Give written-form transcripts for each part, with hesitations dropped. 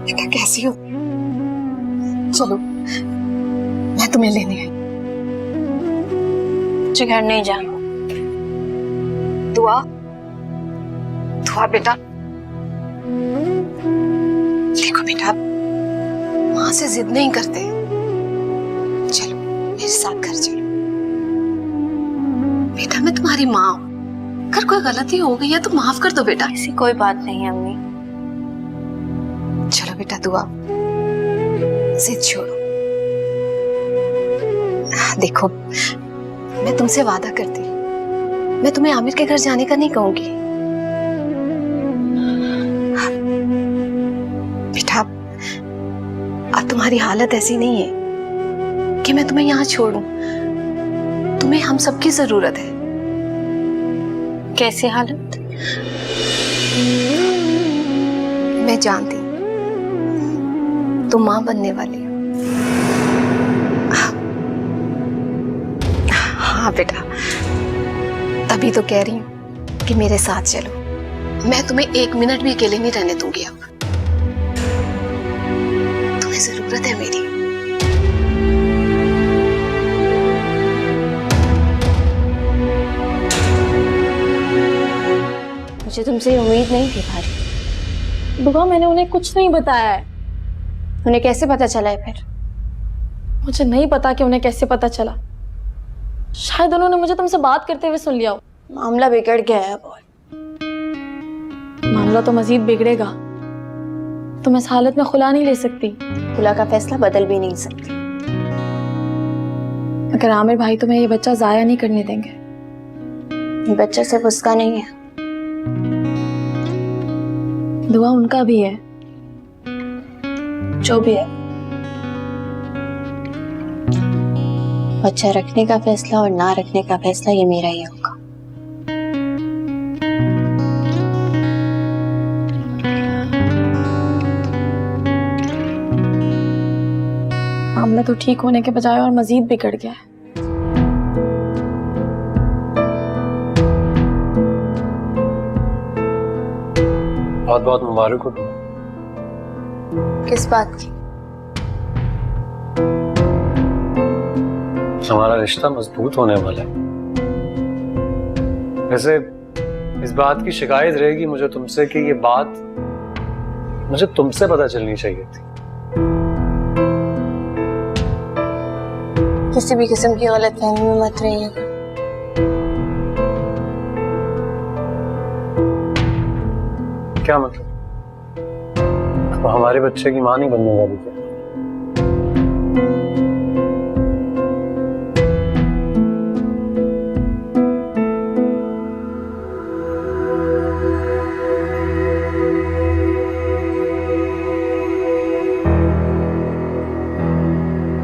बेटा कैसी हो? चलो मैं तुम्हें लेने आई। मुझे घर नहीं जाना। दुआ दुआ बेटा, देखो बेटा, माँ से जिद नहीं करते। चलो मेरे साथ घर चलो। बेटा मैं तुम्हारी माँ हूँ, अगर कोई गलती हो गई है तो माफ कर दो बेटा। ऐसी कोई बात नहीं है अम्मी। चलो बेटा दुआ, जिद छोड़ो। देखो मैं तुमसे वादा करती हूँ, मैं तुम्हें आमिर के घर जाने का नहीं कहूंगी। बेटा अब तुम्हारी हालत ऐसी नहीं है कि मैं तुम्हें यहाँ छोड़ूं। तुम्हें हम सबकी जरूरत है। कैसी हालत? मैं जानती हूँ तुम माँ बनने वाली हो। हाँ बेटा, तभी तो कह रही हूँ कि मेरे साथ चलो। मैं तुम्हें एक मिनट भी अकेले नहीं रहने दूंगी। अब तुम्हें जरूरत है मेरी। मुझे तुमसे उम्मीद नहीं थी भाई। दुआ मैंने उन्हें कुछ नहीं बताया है। उन्हें कैसे पता चला है फिर? मुझे नहीं पता कि उन्हें कैसे पता चला। शायद उन्होंने मुझे तुमसे बात करते हुए सुन लिया हो। मामला बिगड़ गया है बहुत। मामला तो मजीद बिगड़ेगा। तुम इस हालत में खुला नहीं ले सकती। खुला का फैसला बदल भी नहीं सकती। अगर आमिर भाई तुम्हें ये बच्चा जाया नहीं करने देंगे। ये बच्चा सिर्फ उसका नहीं है, दुआ उनका भी है। जो भी है। बच्चा रखने का फैसला और ना रखने का फैसला ये मेरा ही होगा। मामला तो ठीक होने के बजाय और मजीद बिगड़ गया है। बहुत बहुत मुबारक हो। किस बात की? हमारा रिश्ता मजबूत होने वाला है। वैसे इस बात की शिकायत रहेगी मुझे तुमसे कि ये बात मुझे तुमसे पता चलनी चाहिए थी। किसी भी किस्म की गलतफहमी में मत रहिएगा। क्या मतलब? तो हमारे बच्चे की मां नहीं बनने वाली क्या?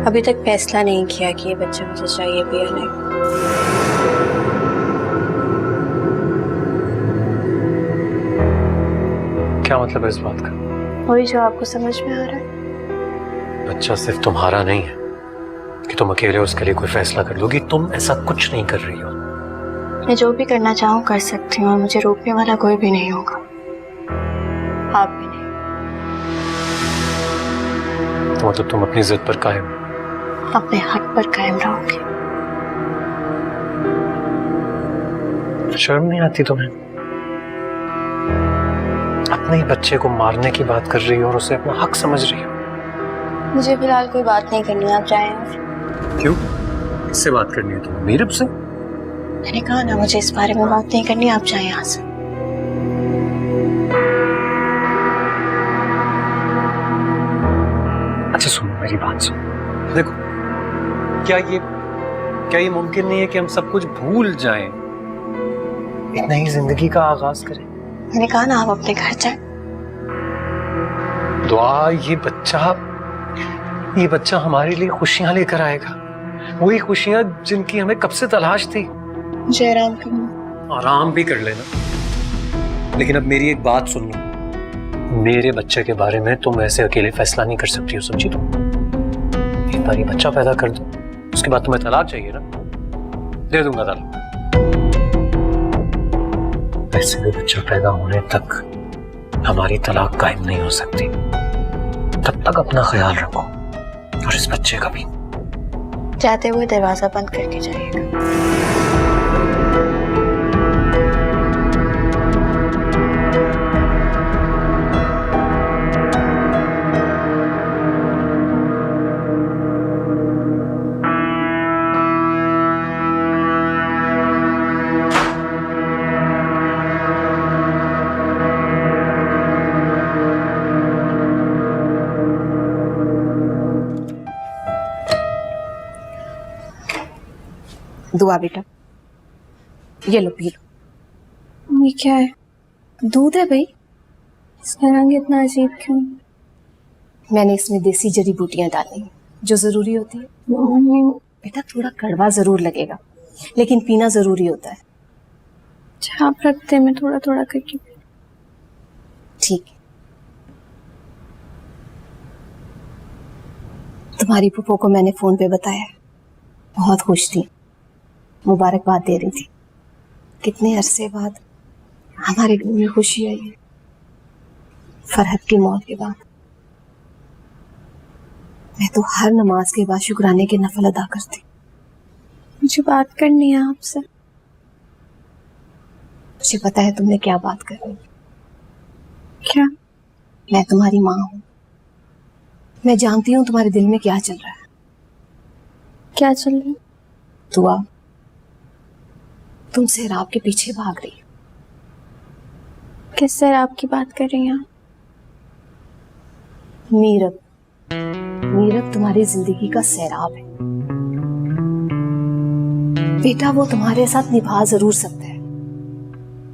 अभी तक फैसला नहीं किया कि ये बच्चा मुझे चाहिए भी या नहीं। क्या मतलब है इस बात का? वही जो आपको समझ में आ रहा है। बच्चा सिर्फ तुम्हारा नहीं है कि तुम अकेले उसके लिए कोई फैसला कर लोगी। तुम ऐसा कुछ नहीं कर रही हो। मैं जो भी करना चाहूँ कर सकती हूँ और मुझे रोकने वाला कोई भी नहीं होगा। आप भी नहीं। तो मतलब तुम अपनी जिद पर कायम हो? अपने हक पर कायम रहोगे। शर्म नहीं आती तुम्हें? अपने ही बच्चे को मारने की बात कर रही हो और उसे अपना हक समझ रही हो। मुझे फिलहाल कोई बात नहीं करनी, आप जाएं। क्यों? किससे बात करनी है तुम्हें? मीरब से? मैंने कहा ना मुझे इस बारे में बात नहीं करनी, आप जाएं यहाँ से। अच्छा सुनो मेरी बात सुनो। देखो क्या ये मुमकिन नहीं है कि हम सब कुछ भूल जाएं, एक नई जिंदगी का आगाज करें? मैंने कहा ना आप अपने घर जाएं। दुआ, ये बच्चा हमारे लिए खुशियां लेकर आएगा। वही खुशियां जिनकी हमें कब से तलाश थी। मुझे आराम करना। आराम भी कर लेना, लेकिन अब मेरी एक बात सुन लो। मेरे बच्चे के बारे में तुम ऐसे अकेले फैसला नहीं कर सकती हो, समझी तुम? एक बार ये बच्चा पैदा कर दो, उसके बाद तुम्हें तलाक चाहिए ना? दे दूंगा तलाक। वैसे भी बच्चा पैदा होने तक हमारी तलाक कायम नहीं हो सकती। तब तक अपना ख्याल रखो और इस बच्चे का भी। जाते हुए दरवाजा बंद करके जाइएगा। दुआ बेटा, ये लो पी लो। ये क्या है? दूध है भाई। इसका रंग इतना अजीब क्यों? मैंने इसमें देसी जड़ी बूटियां डाली हैं, जो जरूरी होती है। बेटा थोड़ा कड़वा जरूर लगेगा, लेकिन पीना जरूरी होता है। अच्छा आप रखते, मैं थोड़ा थोड़ा करके। ठीक है। तुम्हारी पुप्पो को मैंने फोन पे बताया, बहुत खुश थी, मुबारकबाद दे रही थी। कितने अरसे बाद हमारे घर में खुशी आई है, फरहत की मौत के बाद। मैं तो हर नमाज के बाद शुक्राने के नफल अदा करती। मुझे बात करनी है आपसे। मुझे पता है तुमने क्या बात करनी। क्या? मैं तुम्हारी माँ हूँ, मैं जानती हूँ तुम्हारे दिल में क्या चल रहा है। क्या चल रहा है? दुआ, तुम सैराब के पीछे भाग रही हो। किस सैराब की बात कर रही हैं आप? मीरब, मीरब तुम्हारी जिंदगी का सैराब है। बेटा वो तुम्हारे साथ निभा जरूर सकता है,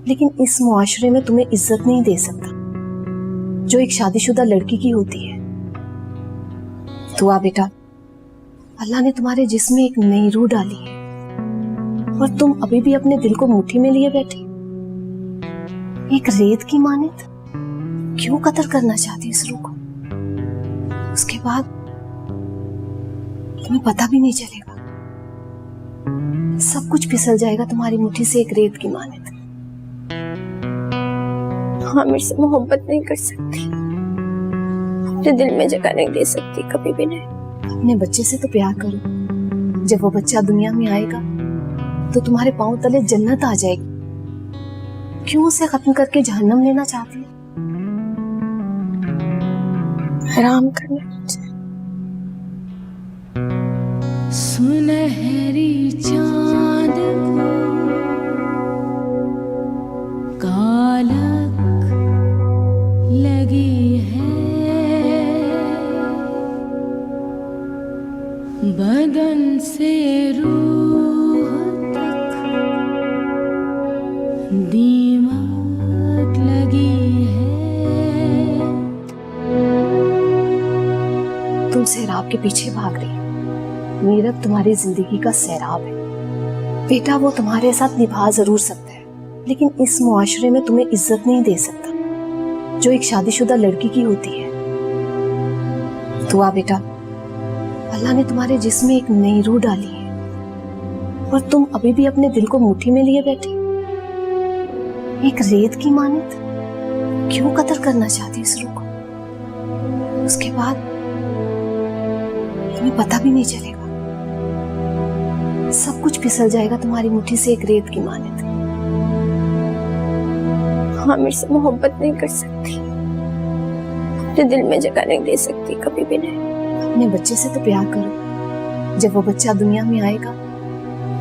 लेकिन इस मुआशरे में तुम्हें इज्जत नहीं दे सकता जो एक शादीशुदा लड़की की होती है। दुआ बेटा, अल्लाह ने तुम्हारे जिस्म में एक नई रूह डाली है और तुम अभी भी अपने दिल को मुट्ठी में लिए बैठे। एक रेत की मानित क्यों कतर करना चाहती इस रूह को? उसके बाद तुम्हें पता भी नहीं चलेगा, सब कुछ फिसल जाएगा तुम्हारी मुट्ठी से एक रेत की मानित। हाँ, मेरे से मोहब्बत नहीं कर सकती, अपने दिल में जगह नहीं दे सकती, कभी भी नहीं। अपने बच्चे से तो प्यार करो, जब वो बच्चा दुनिया में आएगा तो तुम्हारे पांव तले जन्नत आ जाएगी। क्यों उसे खत्म करके जहन्नम लेना चाहती है? आराम करना मुझे। सुनहरी चांद को कालक लगी है, बदन से रूह तक दीमक लगी है। तुम सैराब के पीछे भाग रही हो। मीरब तुम्हारी जिंदगी का सैराब है। बेटा वो तुम्हारे साथ निभा जरूर सकता है, लेकिन इस मुआशरे में तुम्हें इज्जत नहीं दे सकता जो एक शादीशुदा लड़की की होती है। दुआ बेटा, अल्लाह ने तुम्हारे जिस्म में एक नई रूह डाली है और तुम अभी भी अपने दिल को मुट्ठी में लिए बैठे। एक रेत की मानित क्यों कतर करना चाहती इस रूह को? उसके बाद तुम्हें पता भी नहीं चलेगा, सब कुछ फिसल जाएगा तुम्हारी मुट्ठी से एक रेत की मानित। हाँ, मेरे से मोहब्बत नहीं कर सकती, अपने दिल में जगह नहीं दे सकती, कभी भी नहीं। अपने बच्चे से तो प्यार करो, जब वो बच्चा दुनिया में आएगा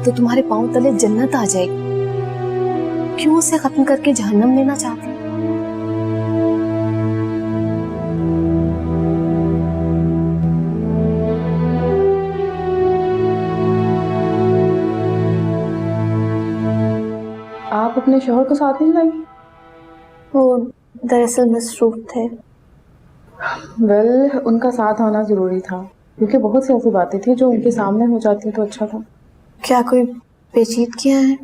तो तुम्हारे पांव तले जन्नत आ जाएगी। क्यों उसे खत्म करके जहन्नम लेना चाहती है? आप अपने शोहर को साथ नहीं लाएंगे? वो दरअसल मसरूफ थे। वेल, उनका साथ आना जरूरी था, क्योंकि बहुत सी ऐसी बातें थी जो उनके सामने हो जाती तो अच्छा था। क्या कोई पेचीदगियां हैं?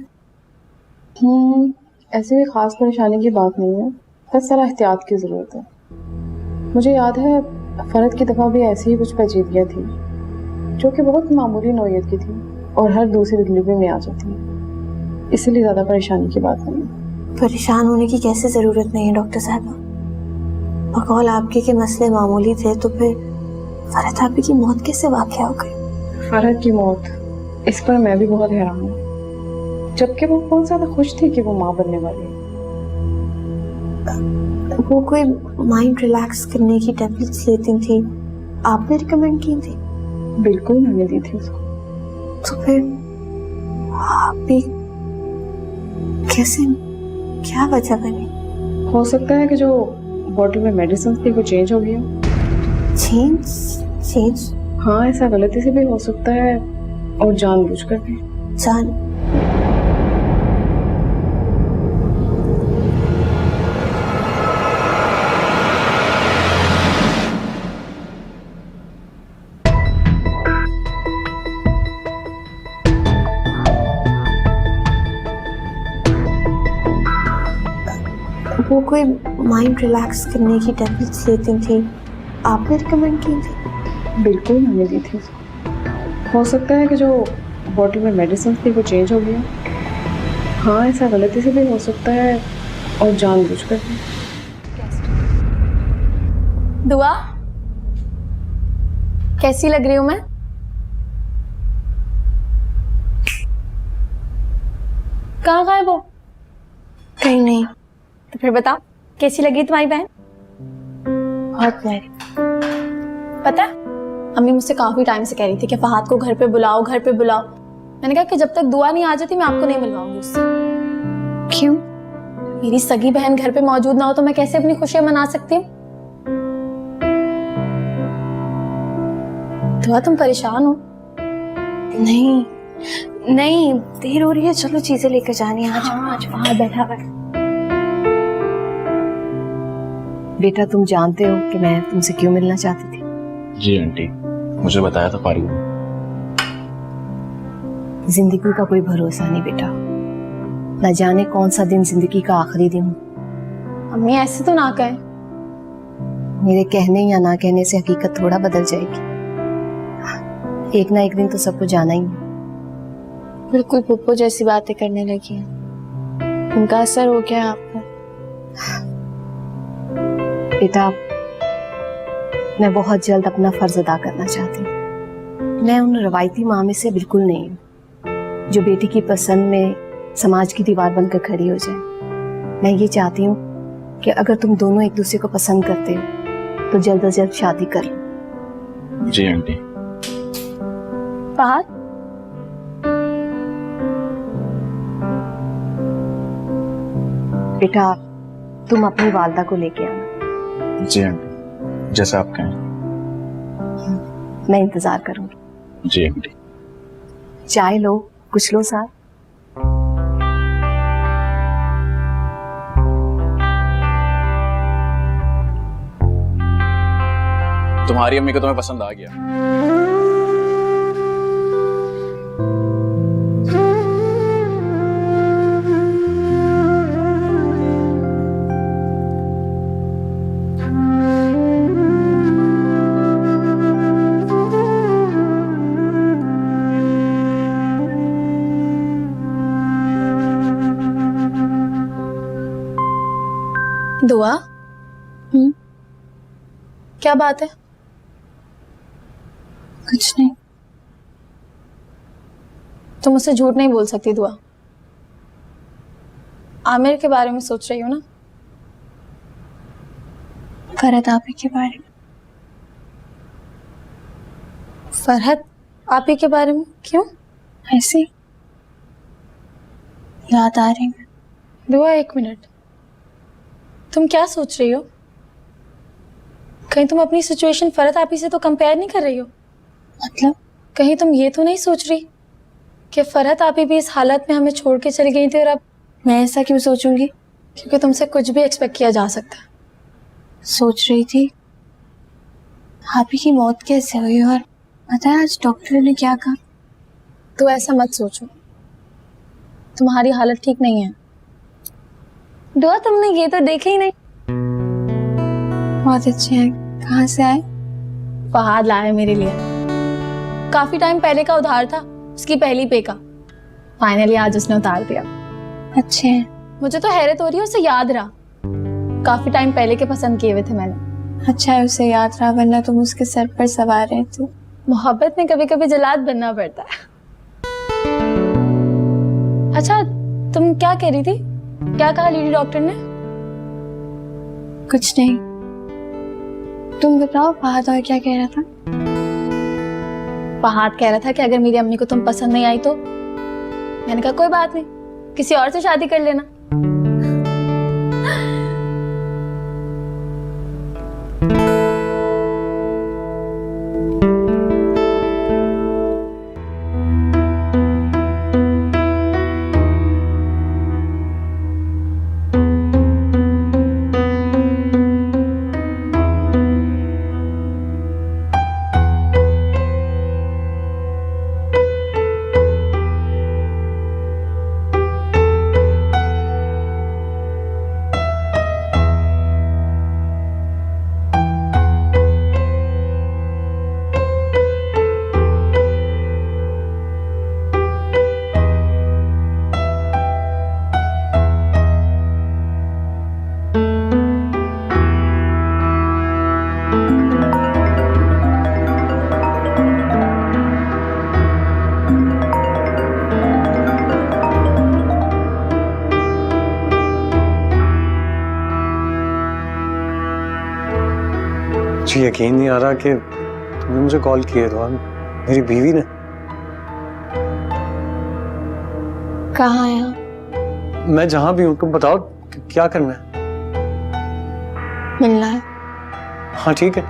ऐसी कोई खास परेशानी की बात नहीं है, बस जरा एहतियात की जरूरत है। मुझे याद है फरहत की दफा भी ऐसी ही कुछ पेचीदगियां थी जो कि बहुत मामूली नौयत की थी और हर दूसरी डिलीवरी में आ जाती है, इसलिए ज्यादा परेशानी की बात नहीं है। परेशान होने की कैसे जरूरत नहीं है डॉक्टर साहब। बकौल आपके के मसले मामूली थे तो फिर फरहत आपी की मौत कैसे वाक़या हो गई? फरहत की मौत, इस पर मैं भी बहुत हैरान हूँ, जबकि वो बहुत ज्यादा खुश थी कि वो माँ बनने वाली है। वो कोई माइंड रिलैक्स करने की टैबलेट्स लेती थी, आपने रिकमेंड की थी? बिल्कुल मैंने दी थी उसको। तो फिर आप भी कैसे, क्या वजह बनी? हो सकता है कि जो बॉटल में मेडिसिन थी वो चेंज हो गई हो। चेंज? हाँ, ऐसा गलती से भी हो सकता है और जानबूझकर भी। जान वो कोई माइंड रिलैक्स करने की टैबलेट्स लेती थी, आपने रिकमेंड की थी? बिल्कुल मैंने दी थी उसको। हो सकता है कि जो बॉटल में मेडिसिन थी वो चेंज हो गई हो। हाँ, ऐसा गलती से भी हो सकता है और जानबूझकर भी। दुआ, कैसी लग रही हूं मैं? कहाँ गायब हो? कहीं नहीं। तो फिर बताओ, कैसी लगी तुम्हारी बहन? बहुत प्यारी। पता है, अम्मी मुझसे काफी टाइम से कह रही थी कि फहाद को घर पे बुलाओ, घर पे बुलाओ। मैंने कहा कि जब तक दुआ नहीं आ जाती मैं आपको नहीं मिलवाऊंगी उससे। क्यों? मेरी सगी बहन घर पे मौजूद ना हो तो मैं कैसे अपनी खुशियां मना सकती हूँ? दुआ, तुम परेशान हो? नहीं, देर हो रही है, चलो चीजें लेकर जानी है। आज वहां बैठा हुआ है। बेटा, तुम जानते हो कि मैं तुमसे क्यों मिलना चाहती थी? जी आंटी, मुझे बताया था फारिग ने। जिंदगी का कोई भरोसा नहीं बेटा, न जाने कौन सा दिन जिंदगी का आखिरी दिन हो। अम्मी ऐसे तो ना कहें। मेरे कहने या ना कहने से हकीकत थोड़ा बदल जाएगी। एक ना एक दिन तो सबको जाना ही है। बिल्कुल पुप्पो जैसी बातें करने लगी हैं। उनका असर हो गया आप पर? बेटा, मैं बहुत जल्द अपना फर्ज अदा करना चाहती हूँ। मैं उन रवायती माँ में से बिल्कुल नहीं हूँ जो बेटी की पसंद में समाज की दीवार बनकर खड़ी हो जाए। मैं ये चाहती हूँ कि अगर तुम दोनों एक दूसरे को पसंद करते हो तो जल्द अज जल्द शादी कर लो। जी आंटी। फहाद, बेटा, तुम अपनी वालदा को लेके आना। जी आंटी, जैसा आप कहें। मैं इंतजार करूंगी। जी आंटी। चाय लो, कुछ लो साथ। तुम्हारी अम्मी को तुम्हें पसंद आ गया? दुआ, क्या बात है? कुछ नहीं। तुम मुझसे झूठ नहीं बोल सकती दुआ। आमिर के बारे में सोच रही हो ना? फरहत आपी के बारे में। फरहत आपी के बारे में? क्यों? ऐसे ही याद आ रही है। दुआ, एक मिनट, तुम क्या सोच रही हो? कहीं तुम अपनी सिचुएशन फरहत आपी से तो कंपेयर नहीं कर रही हो? मतलब? कहीं तुम ये तो नहीं सोच रही कि फरहत आपी भी इस हालत में हमें छोड़ के चली गई थी और अब? मैं ऐसा क्यों सोचूंगी? क्योंकि तुमसे कुछ भी एक्सपेक्ट किया जा सकता है। सोच रही थी आपी की मौत कैसे हुई, और पता है आज डॉक्टर ने क्या कहा? तो ऐसा मत सोचो, तुम्हारी हालत ठीक नहीं है। दुआ, तुमने ये तो देखा ही नहीं। बहुत अच्छे हैं। कहाँ से आए? फहाद लाया मेरे लिए। काफी टाइम पहले का उधार था, उसकी पहली पे का। फाइनली आज उसने उतार दिया। अच्छे हैं। मुझे तो हैरत हो रही है उसे याद रहा। काफी टाइम पहले के पसंद किए हुए थे मैंने। अच्छा है उसे याद रहा, वरना तुम उसके सर पर सवार रहती। मोहब्बत में कभी कभी जल्लाद बनना पड़ता है। अच्छा, तुम क्या कह रही थी? क्या कहा लेडी डॉक्टर ने? कुछ नहीं, तुम बताओ फहद और क्या कह रहा था? फहद कह रहा था कि अगर मेरी अम्मी को तुम पसंद नहीं आई तो। मैंने कहा कोई बात नहीं, किसी और से शादी कर लेना। मुझे यकीन नहीं आ रहा कि तुमने मुझे कॉल किया तो मेरी बीवी ने। कहाँ है आप? मैं जहां भी हूं, तुम बताओ क्या करना है? मिलना है? हाँ ठीक है,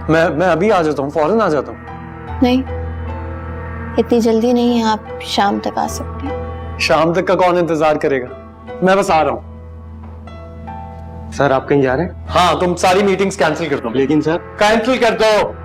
मैं अभी आ जाता हूँ, फौरन आ जाता हूँ। नहीं, इतनी जल्दी नहीं है, आप शाम तक आ सकते हैं। शाम तक का कौन इंतजार करेगा? मैं बस आ रहा हूँ। सर आप कहीं जा रहे हैं? हाँ, तुम सारी मीटिंग्स कैंसिल कर दो। लेकिन सर कैंसिल कर दो।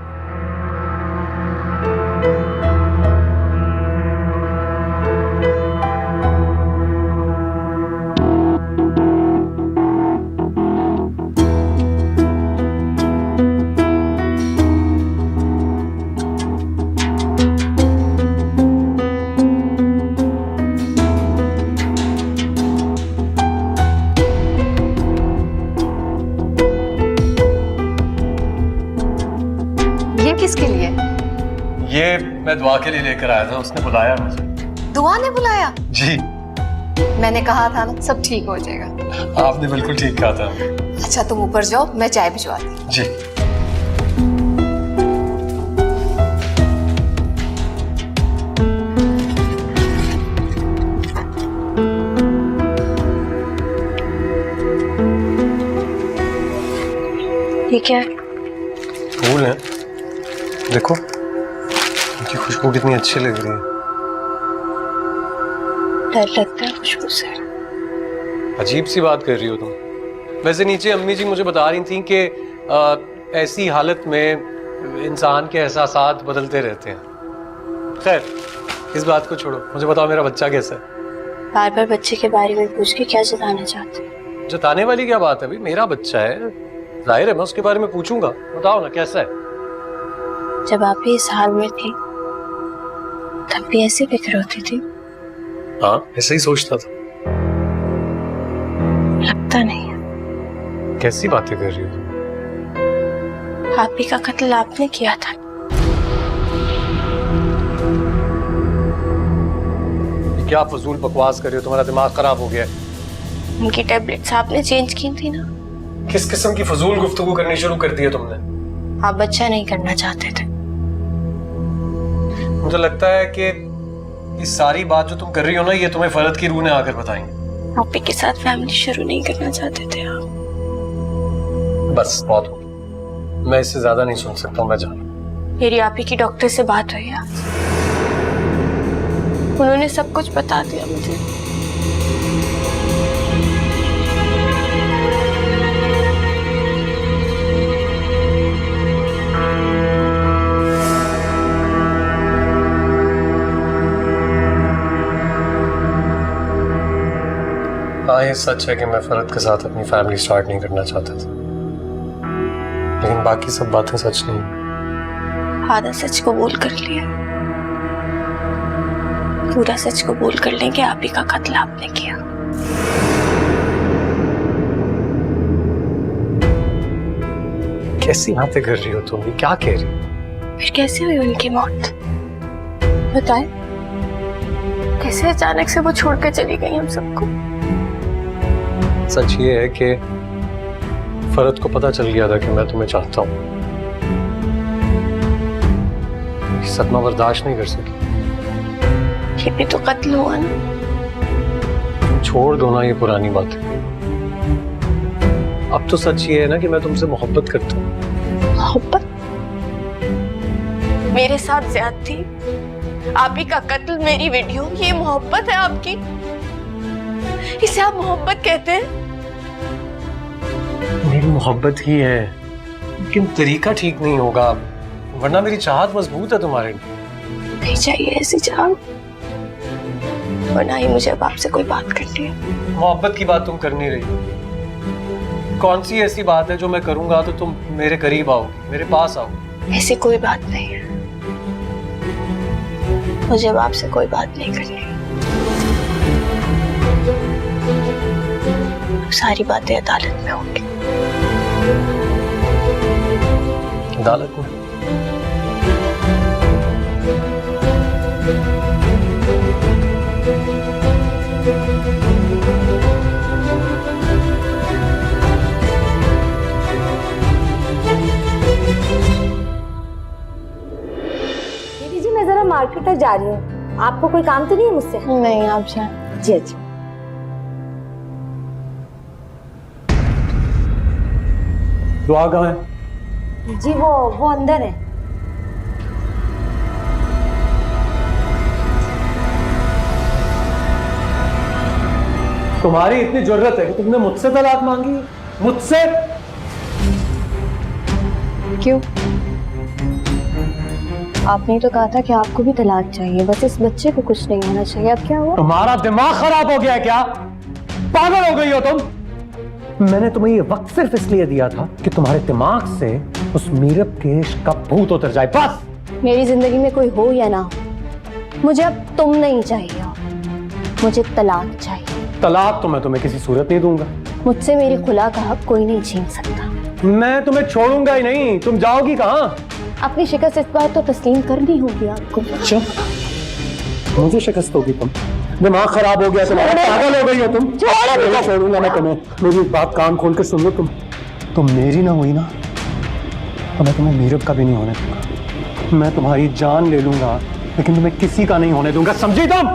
ये किसके लिए? ये मैं दुआ के लिए लेकर आया था, उसने बुलाया मुझे। दुआ ने बुलाया? जी। मैंने कहा था ना, सब ठीक हो जाएगा। आपने बिल्कुल ठीक कहा था। अच्छा तुम ऊपर जाओ, मैं चाय भिजवाती हूँ। जी। ठीक है। फूल है, देखो इनकी खुशबू कितनी अच्छी लग रही है। डर लगता है खुशबू से। अजीब सी बात कर रही हो तुम। वैसे नीचे अम्मी जी मुझे बता रही थी कि ऐसी हालत में इंसान के एहसासात बदलते रहते हैं। खैर इस बात को छोड़ो, मुझे बताओ मेरा बच्चा कैसा है? बार बार बच्चे के बारे में पूछ के क्या जताना चाहते हैं? जताने वाली क्या बात है भाई, मेरा बच्चा है, जाहिर है मैं उसके बारे में पूछूंगा। बताओ ना कैसा है? जब आप भी इस हाल में थे तब भी ऐसी फिक्र होती थी? हाँ ऐसा ही सोचता था। लगता नहीं है। कैसी बातें कर रही हो तुम? आप ही का कत्ल आपने किया था। क्या फजूल बकवास कर रही हो, तुम्हारा दिमाग खराब हो गया है। उनकी टैबलेट्स आपने चेंज की थी ना? किस किस्म की फजूल गुफ्तगू करनी शुरू कर दी है तुमने? आप बच्चा नहीं करना चाहते थे। मुझे लगता है कि ये सारी बात जो तुम कर रही हो ना, ये तुम्हें फरद की रूह ने आकर बताई। आप ही के साथ फैमिली शुरू नहीं करना चाहते थे आप? बस बहुत हो, मैं इससे ज्यादा नहीं सुन सकता हूँ, मैं जाऊँ। मेरी आप ही की डॉक्टर से बात हुई आज, उन्होंने सब कुछ बता दिया मुझे। हाँ ये सच है कि मैं फरद के साथ अपनी फैमिली स्टार्ट नहीं करना चाहता था, लेकिन बाकी सब बातें सच नहीं। आधा सच को बोल कर लिया, पूरा सच को बोल कर लेंगे आप ही का कत्ल आपने किया। कैसी बातें कर रही हो तुम? ये क्या कह रही हो? फिर कैसे हुई उनकी मौत बताएं? कैसे अचानक से वो छोड़कर चली गई हम सबको? सच ये है कि फरद को पता चल गया था कि मैं तुम्हें चाहता हूँ। सदमा बर्दाश्त नहीं कर सकी। ये भी तो कत्ल हुआ ना। छोड़ दो ना ये पुरानी बात। अब तो सच ये है ना कि मैं तुमसे मोहब्बत करता हूँ। मोहब्बत? मेरे साथ ज्यादती, आप ही का कत्ल, मेरी वीडियो, ये मोहब्बत है आपकी? इसे आप मोहब्बत कहते हैं? मेरी मोहब्बत ही है, लेकिन तरीका ठीक नहीं होगा, वरना मेरी चाहत मजबूत है तुम्हारे लिए। नहीं चाहिए ऐसी चाहत, और ना ही मुझे अब आपसे कोई बात करनी है। मोहब्बत की बात तुम कर नहीं रही। कौन सी ऐसी बात है जो मैं करूंगा तो तुम मेरे करीब आओगी, मेरे पास आओगी? ऐसी कोई बात नहीं है, मुझे अब आपसे कोई बात नहीं करनी। सारी बातें अदालत में होंगी। अदालत में? दीदी जी, मैं जरा मार्केट तक जा रही हूँ, आपको कोई काम तो नहीं है मुझसे? नहीं, आप जाएं। जी अच्छा। दुआ कहाँ है? जी वो अंदर है। तुम्हारी इतनी जरूरत है कि तुमने मुझसे तलाक मांगी? मुझसे? क्यों? आपने तो कहा था कि आपको भी तलाक चाहिए, बस इस बच्चे को कुछ नहीं होना चाहिए। अब क्या हुआ? तुम्हारा दिमाग खराब हो गया है क्या? पागल हो गई हो तुम? मैंने तुम्हें ये वक्त सिर्फ इसलिए दिया था कि तुम्हारे दिमाग से उस मीरब के इश्क का भूत उतर जाए, बस। मेरी जिंदगी में कोई हो या ना हो, मुझे अब तुम नहीं चाहिए, मुझे तलाक चाहिए। तलाक तो मैं तुम्हें किसी सूरत नहीं दूंगा। मुझसे मेरी खुला का हक कोई नहीं छीन सकता। मैं तुम्हें छोड़ूंगा ही नहीं। तुम जाओगी कहाँ? अपनी शिकस्त इस बार तो तस्लीम करनी होगी आपको। अच्छा, मुझे शिकस्त होगी? तुम दिमाग खराब हो गया तुम्हारा, पागल हो गई हो तुम। नहीं छोड़ूंगा मैं तुम्हें। मेरी एक बात कान खोल के सुन लो, तुम मेरी ना हुई ना तो मैं तुम्हें मीरब का भी नहीं होने दूंगा। मैं तुम्हारी जान ले लूंगा, लेकिन तुम्हें किसी का नहीं होने दूंगा, समझी तुम?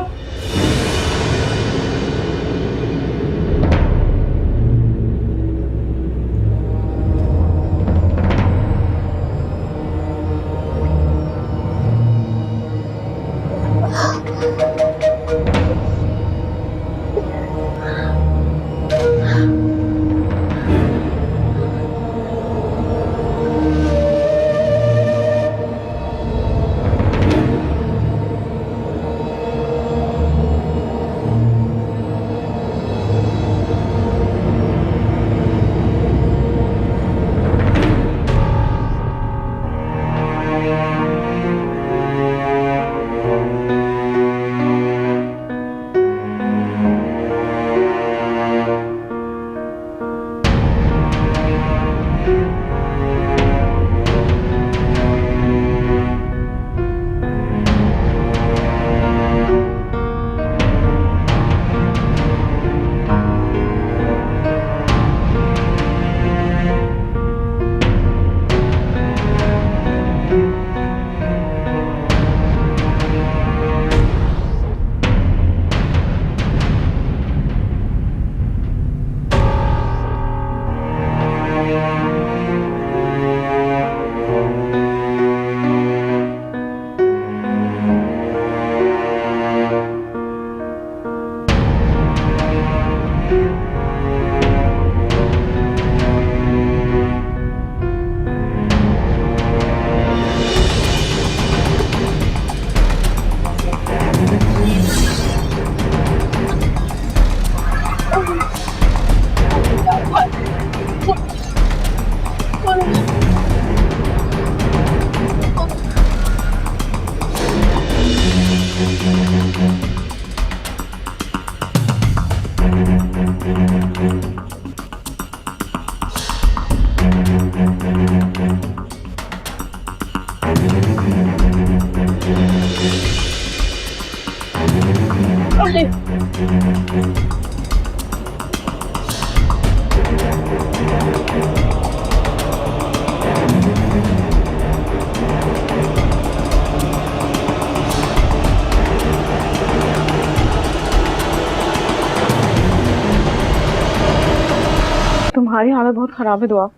तुम्हारी हालत बहुत खराब है दुआ,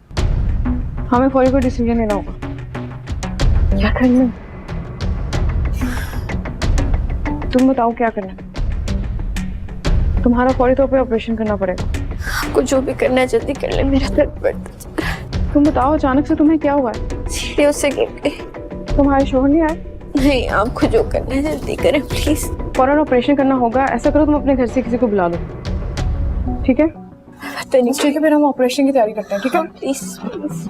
हमें फौरी कोई डिसीजन लेना होगा। क्या करना है? तुम बताओ क्या करना है? तुम्हारा फौरी तौर पे ऑपरेशन करना पड़ेगा। आपको जो भी करना है जल्दी कर ले, मेरा दर्द बढ़ता है। तुम बताओ अचानक से तुम्हें क्या हुआ है? सीढ़ियों से गिर गई। तुम्हारे शोहर नहीं आए? नहीं, आपको जो करना है जल्दी करें प्लीज। फौरन ऑपरेशन करना होगा। ऐसा करो तुम अपने घर से किसी को बुला लो, ठीक है? पता नहीं, ठीक है, फिर हम ऑपरेशन की तैयारी करते हैं, ठीक है? Please please.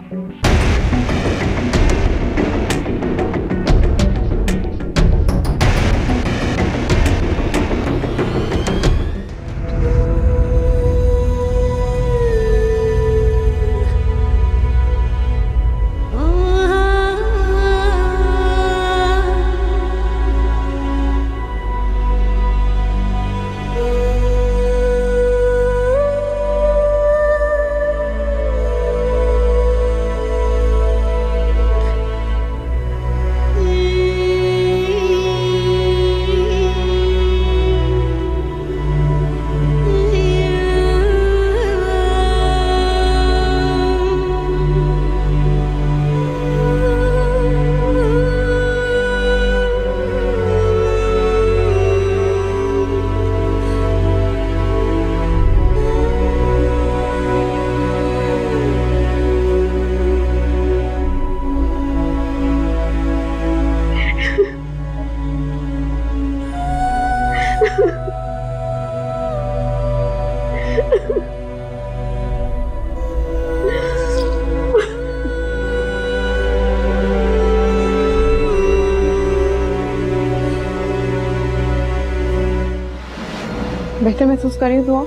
बेहतर महसूस कर रही हो दुआ?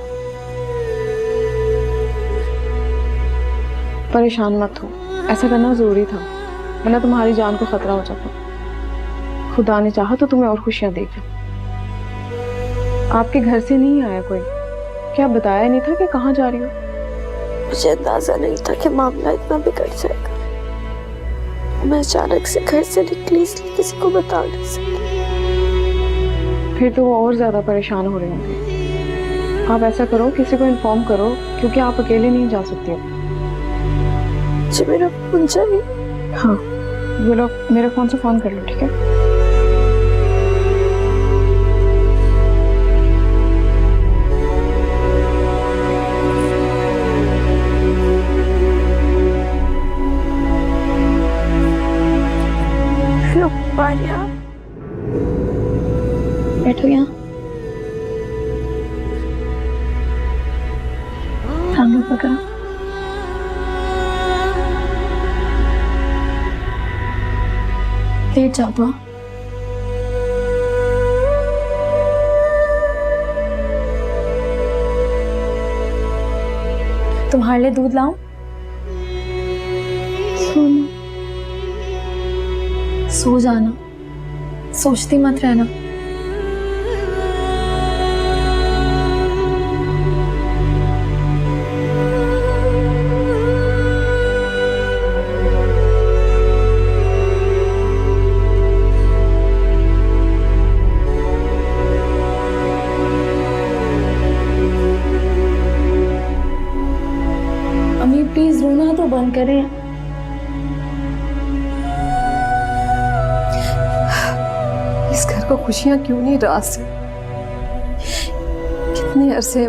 परेशान मत हो, ऐसा करना जरूरी था, वरना तुम्हारी जान को खतरा हो जाता। खुदा ने चाहा तो तुम्हें और खुशियां देगी। आपके घर से नहीं आया कोई? क्या बताया नहीं था कि कहाँ जा रही हो? मुझे अंदाजा नहीं था कि मामला इतना बिगड़ जाएगा। मैं अचानक से घर से निकली, इसलिए किसी को बता नहीं सकी। फिर तो वो और ज्यादा परेशान हो रहे होंगे। आप ऐसा करो, किसी को इन्फॉर्म करो, क्योंकि आप अकेले नहीं जा सकते। मुझे मेरा फोन चाहिए। हाँ, बोलो, मेरे फोन से फोन कर लो, ठीक है? बैठो यहाँ, टांगों पकड़ो। लेट जाओ तो। तुम्हारे लिए दूध लाऊं? सोना, सो जाना, सोचती मत रहना। अम्मी प्लीज रोना तो बंद करें। इस घर को खुशियां क्यों नहीं रास? कितने अरसे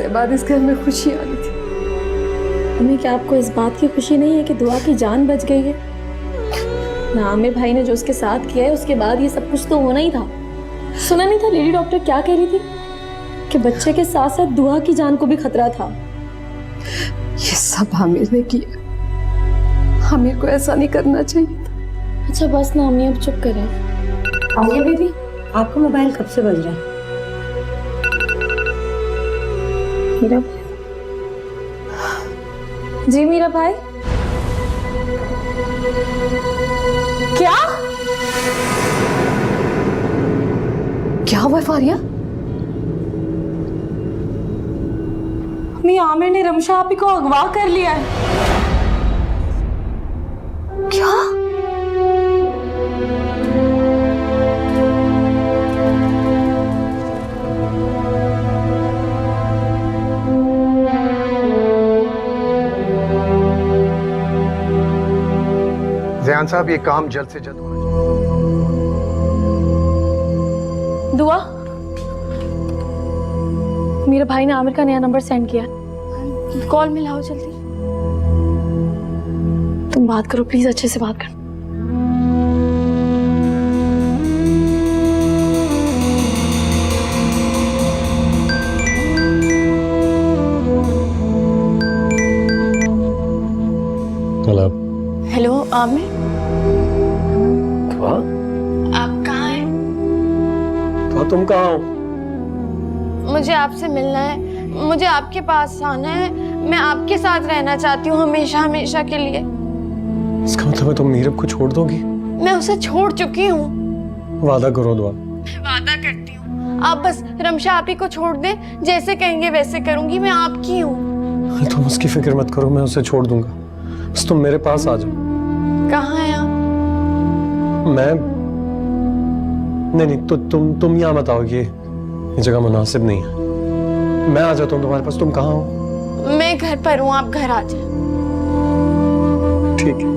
बाद इस घर में खुशी आ गई थी। अम्मी क्या आपको इस बात की खुशी नहीं है कि दुआ की जान बच गई है? ना आमिर भाई ने जो उसके साथ किया है, उसके बाद ये सब कुछ तो होना ही था। सुना नहीं था लेडी डॉक्टर क्या कह रही थी कि बच्चे के साथ साथ दुआ की जान को भी खतरा था। ये सब आमिर ने किया। आमिर को ऐसा नहीं करना चाहिए था। अच्छा बस ना अम्मी, अब चुप करें। आलिया बेबी, आपका मोबाइल कब से बज रहा है? मीरा, जी मीरा भाई। क्या हुआ है फारिया? अम्मी आमिर ने रमशा आपी को अगवा कर लिया है। क्या? ज़ियान साहब, ये काम जल्द से जल्द होना चाहिए। दुआ, मेरे भाई ने आमिर का नया नंबर सेंड किया, कॉल मिलाओ जल्दी। तुम बात करो प्लीज, अच्छे से बात करो। हेलो। हेलो आमिर, दुआ, आप कहाँ हैं? दुआ तुम कहाँ हो? मुझे आपसे मिलना है, मुझे आपके पास आना है, मैं आपके साथ रहना चाहती हूँ हमेशा हमेशा के लिए। इसका मतलब है तुम नीरव को छोड़ दोगी? मैं उसे छोड़ चुकी हूँ। वादा करो दुआ। मैं वादा करती हूँ, आप बस रमशा आपी को छोड़ दें, जैसे कहेंगे वैसे करूंगी, मैं आपकी हूँ। तुम उसकी फिक्र मत करो, मैं उसे छोड़ दूंगा, बस तुम मेरे पास आ जाओ। कहाँ हैं आप? मैं नहीं, तो तुम यहाँ मत आओ, ये जगह मुनासिब नहीं है। मैं आ जाता हूँ तुम्हारे पास। तुम कहाँ हो? मैं घर पर हूँ, आप घर आ जाए। ठीक है।